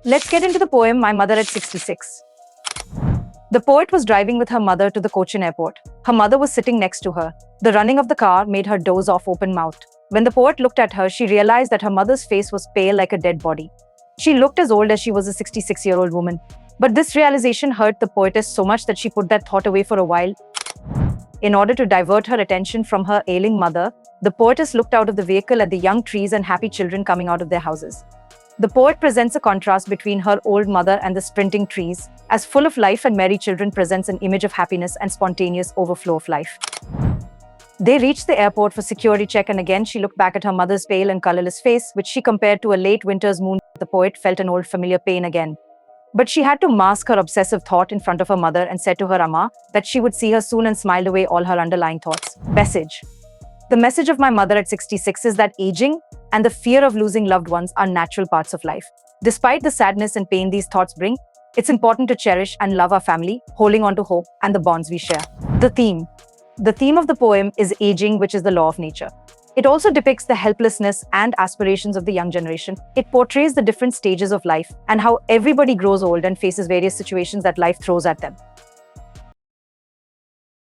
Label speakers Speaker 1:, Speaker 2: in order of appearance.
Speaker 1: Let's get into the poem My Mother at 66. The poet was driving with her mother to the Cochin airport. Her mother was sitting next to her. The running of the car made her doze off open-mouthed. When the poet looked at her, she realized that her mother's face was pale like a dead body. She looked as old as she was a 66-year-old woman. But this realization hurt the poetess so much that she put that thought away for a while. In order to divert her attention from her ailing mother, the poetess looked out of the vehicle at the young trees and happy children coming out of their houses. The poet presents a contrast between her old mother and the sprinting trees, as full of life and merry children presents an image of happiness and spontaneous overflow of life. They reached the airport for security check, and again she looked back at her mother's pale and colorless face, which she compared to a late winter's moon. The poet felt an old familiar pain again. But she had to mask her obsessive thought in front of her mother and said to her Amma that she would see her soon and smiled away all her underlying thoughts. Message. The message of my mother at 66 is that aging and the fear of losing loved ones are natural parts of life. Despite the sadness and pain these thoughts bring, it's important to cherish and love our family, holding on to hope and the bonds we share. The theme. The theme of the poem is aging, which is the law of nature. It also depicts the helplessness and aspirations of the young generation. It portrays the different stages of life and how everybody grows old and faces various situations that life throws at them.